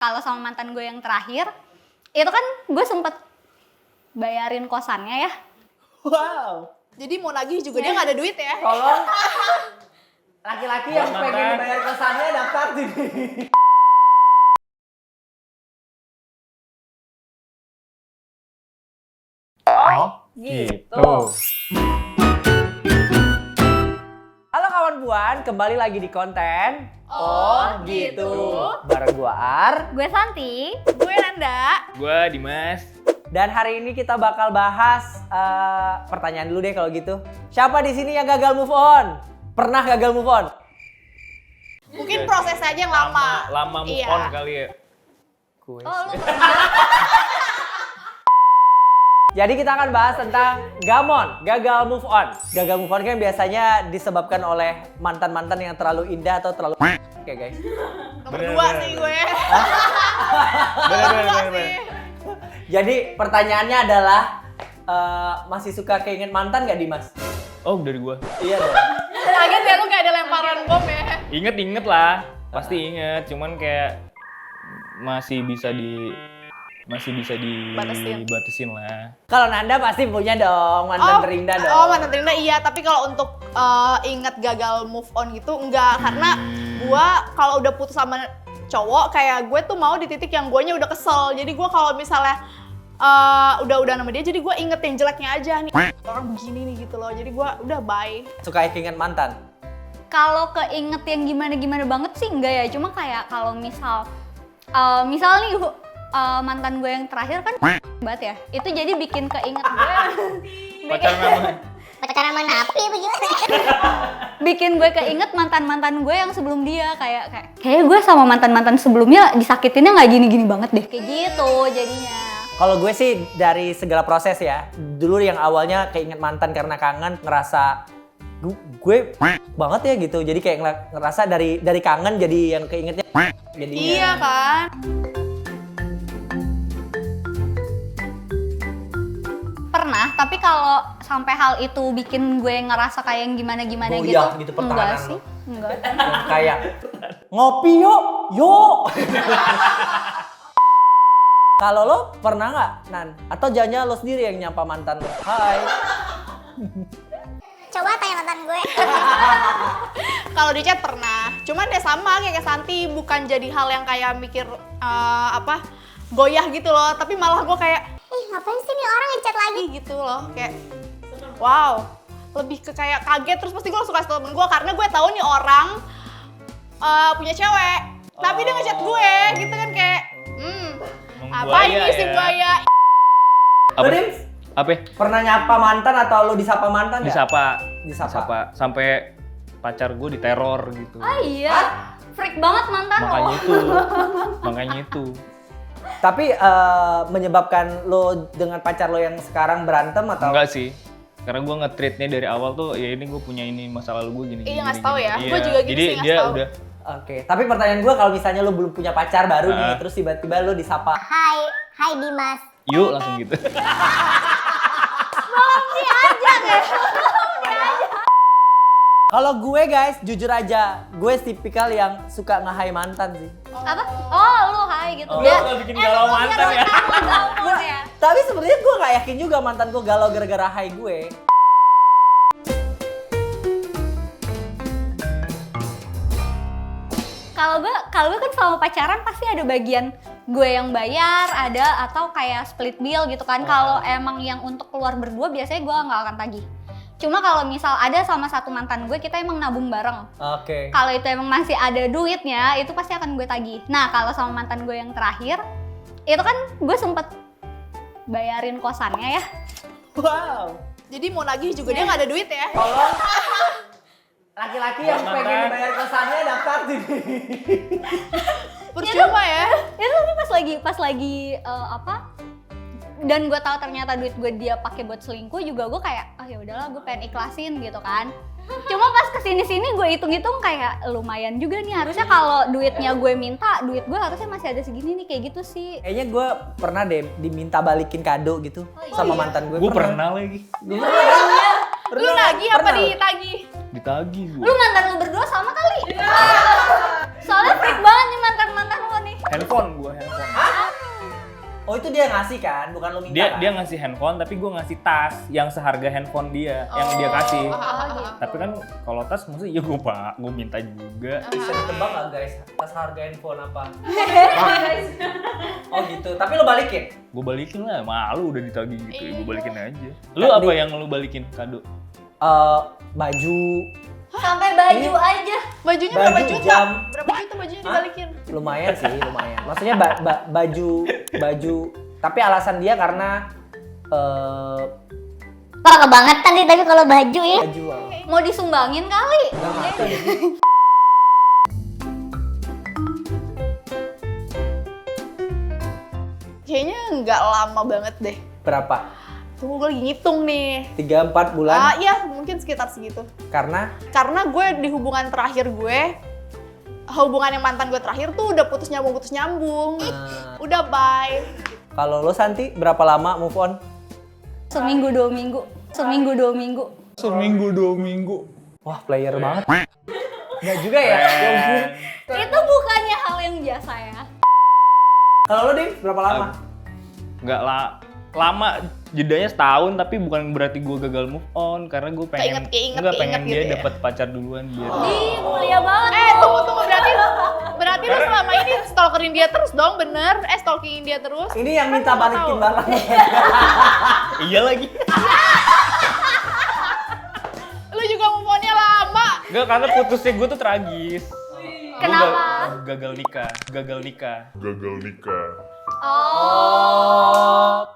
Kalau sama mantan gue yang terakhir, itu kan gue sempet bayarin kosannya ya. Wow. Jadi mau nagih juga dia nggak ada duit ya? Tolong laki-laki yang pengen dibayar kosannya daftar sini. Oh, Gitu. Halo kawan buan, kembali lagi di konten Oh, gitu. bareng gua Ar. Gue Santi. Gue Nanda. gua Dimas. Dan hari ini kita bakal bahas pertanyaan dulu deh kalau gitu. Siapa di sini yang gagal move on? Pernah gagal move on? Mungkin proses aja yang lama. Lama move Iya. on kali ya. Gue. Oh, lu Jadi kita akan bahas tentang gamon, gagal move on. Gagal move on kan biasanya disebabkan oleh mantan-mantan yang terlalu indah atau terlalu oke guys. Nomor Bener, 2 bener, sih bener. gue. Bener. Jadi pertanyaannya adalah masih suka keinget mantan gak Dimas? Oh, dari gua. Iya dong. Kaget ya lu gak ada lemparan bom ya? Inget lah. Pasti inget, cuman kayak masih bisa dibatasin lah. Kalau Nanda pasti punya dong mantan terindah dong. Oh, mantan terindah iya, tapi kalau untuk inget gagal move on gitu enggak, karena gue kalau udah putus sama cowok kayak gue tuh mau di titik yang guanya udah kesel. Jadi gue kalau misalnya udah sama dia, jadi gue inget yang jeleknya aja nih orang begini nih gitu loh. Jadi gue udah bye. Suka keinget mantan? kalau keinget yang gimana-gimana banget sih enggak ya. Cuma kayak kalau misal nih mantan gue yang terakhir kan banget ya. Itu jadi bikin keinget gue. Pacaran sama napi bagaimana? Bikin gue keinget mantan-mantan gue yang sebelum dia kayak gue sama mantan-mantan sebelumnya disakitinnya nggak gini-gini banget deh. Kayak gitu jadinya. Kalau gue sih dari segala proses ya. Dulu yang awalnya keinget mantan karena kangen, ngerasa gue banget ya gitu. Jadi kayak ngerasa dari kangen jadi yang keingetnya jadinya. Iya kan? Pernah, tapi kalau sampai hal itu bikin gue ngerasa kayak yang gimana-gimana gitu. Goyah gitu enggak pertahanan sih, lo. enggak. Yang kayak ngopi yuk. Kalau lo pernah nggak, Nan? Atau jangan lo sendiri yang nyapa mantan lo? Hai. Coba tanya mantan gue. Kalau di chat pernah. Cuman ya sama kayak Santi, bukan jadi hal yang kayak mikir goyah gitu loh, tapi malah gue kayak Ngapain sih nih orang ngechat lagi? gitu loh, kayak wow, lebih ke kayak kaget. Terus pasti gue langsung kasih tau temen gue karena gue tahu nih orang punya cewek, tapi dia ngechat gue gitu kan kayak apa ini si buaya. Apa? Pernah nyapa mantan atau lo disapa mantan nggak? Disapa. Sampai pacar gue diteror gitu. Oh iya, freak banget mantan lo. Makanya itu. Tapi menyebabkan lo dengan pacar lo yang sekarang berantem atau? Enggak sih. Karena gue nge-treatnya dari awal tuh, ya ini gue punya ini masa lalu gue gini. Iya, ngasih tahu ya. Iya. Gue juga gitu Jadi sih, ngasih dia tahu. udah. Oke, tapi pertanyaan gue kalau misalnya lo belum punya pacar baru nih, terus tiba-tiba lo disapa. Hai Dimas. Yuk langsung gitu. Kalau gue guys, jujur aja, gue tipikal yang suka nge-hai mantan sih. Apa? Oh, lu hai gitu. Oh, lo bikin galau mantan ya? Galau ya. Tapi sebenarnya gue nggak yakin juga mantan gue galau gara-gara hai gue. Kalau gue kan selama pacaran pasti ada bagian gue yang bayar, ada atau kayak split bill gitu kan. Kalau emang yang untuk keluar berdua biasanya gue nggak akan tagih. Cuma kalau misal ada sama satu mantan gue, kita emang nabung bareng. Oke. Kalau itu emang masih ada duitnya, itu pasti akan gue tagih. Nah, kalau sama mantan gue yang terakhir, itu kan gue sempet bayarin kosannya ya. Wow. Jadi mau nagih juga dia nggak ada duit ya? Tolong laki-laki yang pengen dibayar kosannya daftar sini. Percuma ya? Itu tapi pas lagi dan gue tahu ternyata duit gue dia pakai buat selingkuh juga, gue kayak ya udahlah, gue pengen ikhlasin gitu kan. Cuma pas kesini gue hitung-hitung kayak lumayan juga nih, harusnya kalau duitnya gue minta, duit gue harusnya masih ada segini nih, kayak gitu sih. Kayaknya gue pernah deh diminta balikin kado gitu sama mantan gue. Gue pernah lagi. Lu nagih apa ditagih? Ditagih gue. Lu mantan lu berdua sama kali? Soalnya freak banget nih mantan-mantan lu nih. Handphone. Oh itu dia ngasih kan, bukan lo minta Dia kan? dia ngasih handphone tapi gue ngasih tas yang seharga handphone dia yang dia kasih. Tapi kan kalau tas maksudnya ya gue minta juga. Bisa ditebak nggak guys, tas harga handphone apa? Oh gitu, tapi lo balikin? Gue balikin lah, malu udah ditagih gitu. Gue balikin aja. Lu apa yang lu balikin kado? Baju, Sampai baju aja. Bajunya Baju, berapa juta? jam. Berapa juta bajunya dibalikin? lumayan sih, lumayan. Maksudnya baju, tapi alasan dia karena Kok kebangetan nih tapi kalau baju ya. baju. Mau disumbangin kali. Nggak ngerti. Kayaknya nggak lama banget deh. Berapa? Tunggu gue lagi ngitung nih. 3-4 bulan? Iya mungkin sekitar segitu. Karena Karena gue di hubungan terakhir gue, hubungan yang mantan gue terakhir tuh udah putus nyambung. Udah bye. kalau lo Santi, berapa lama move on? Seminggu 2 minggu. Seminggu 2 minggu. Wah, player banget. Nggak juga ya? Ya ampun. Itu bukannya hal yang biasa ya. Kalau lo, Dim, berapa lama? Nggak lama, jedanya setahun tapi bukan berarti gue gagal move on karena gue pengen Keinget dia gitu ya. dapat pacar duluan biar Ih, mulia banget. Tunggu berarti lo selama ini stalkerin dia terus dong, bener? Stalkingin dia terus? Ini yang Kan minta gua balikin tahu. barang. iya lagi. Lu juga move on-nya lama. Enggak, karena putusnya gue tuh tragis. Kenapa? Gua gagal nikah. Oh.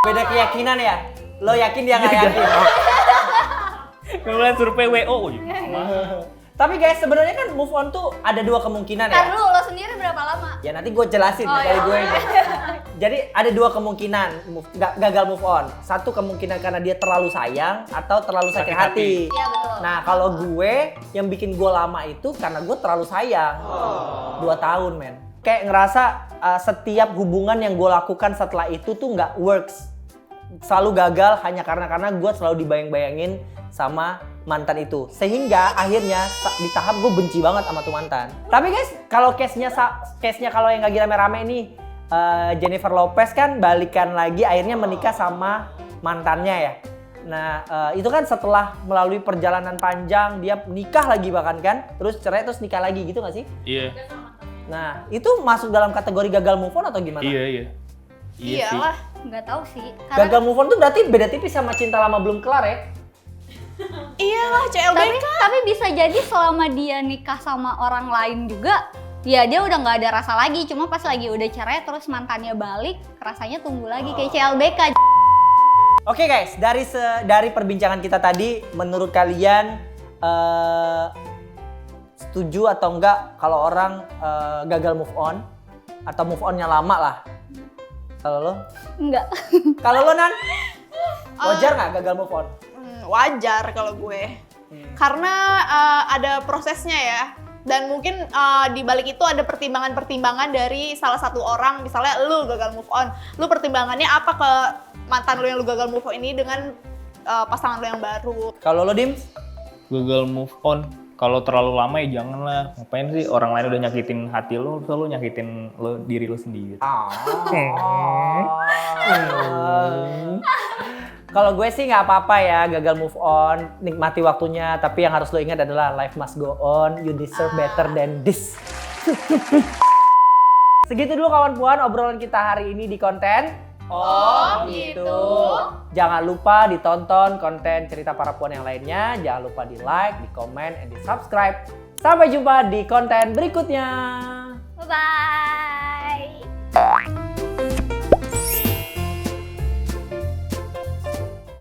Beda keyakinan ya? Lo yakin dia nggak yakin? Kemudian survei WO. Sama. Tapi guys, sebenarnya kan move on tuh ada dua kemungkinan Ntar ya. dulu, lo sendiri berapa lama? Ya nanti gue jelasin Oh, dari iya. gue ini. Jadi ada dua kemungkinan gagal move on. Satu kemungkinan karena dia terlalu sayang atau terlalu sakit Sakit hati. Iya betul. Nah kalau gue yang bikin gue lama itu karena gue terlalu sayang. 2 tahun men. Kayak ngerasa setiap hubungan yang gue lakukan setelah itu tuh nggak works. Selalu gagal hanya karena gue selalu dibayang-bayangin sama mantan itu. Sehingga akhirnya di tahap gue benci banget sama tuh mantan. Tapi guys, kalau case-nya kalau yang lagi rame-rame nih, Jennifer Lopez kan balikan lagi akhirnya menikah sama mantannya ya. Nah, itu kan setelah melalui perjalanan panjang, dia nikah lagi bahkan kan, terus cerai terus nikah lagi gitu gak sih? Iya. Nah, itu masuk dalam kategori gagal move on atau gimana? Iya sih. Iyalah. Nggak tahu sih. Karena Gagal move on tuh berarti beda tipis sama cinta lama belum kelar ya? Iyalah CLBK. tapi bisa jadi selama dia nikah sama orang lain juga, ya dia udah nggak ada rasa lagi. Cuma pas lagi udah cerai terus mantannya balik, rasanya tumbuh lagi kayak CLBK. Oke guys, dari perbincangan kita tadi, menurut kalian setuju atau enggak kalau orang gagal move on atau move onnya lama lah? Kalau lo? Enggak. Kalau lo Nan? Wajar nggak gagal move on? Wajar kalau gue. Karena ada prosesnya ya. Dan mungkin di balik itu ada pertimbangan-pertimbangan dari salah satu orang. Misalnya lu gagal move on. Lu pertimbangannya apa ke mantan lu yang lu gagal move on ini dengan pasangan lu yang baru. Kalau lo Dim? Gagal move on. Kalau terlalu lama ya jangan lah. Ngapain sih orang lain udah nyakitin hati lo, terus lo nyakitin diri lo sendiri. Kalau gue sih nggak apa-apa ya gagal move on, nikmati waktunya. Tapi yang harus lo ingat adalah life must go on. You deserve better than this. Segitu dulu kawan puan obrolan kita hari ini di konten. Oh, gitu. Jangan lupa ditonton konten cerita para puan yang lainnya. Jangan lupa di like, di komen, and di subscribe. Sampai jumpa di konten berikutnya. Bye bye.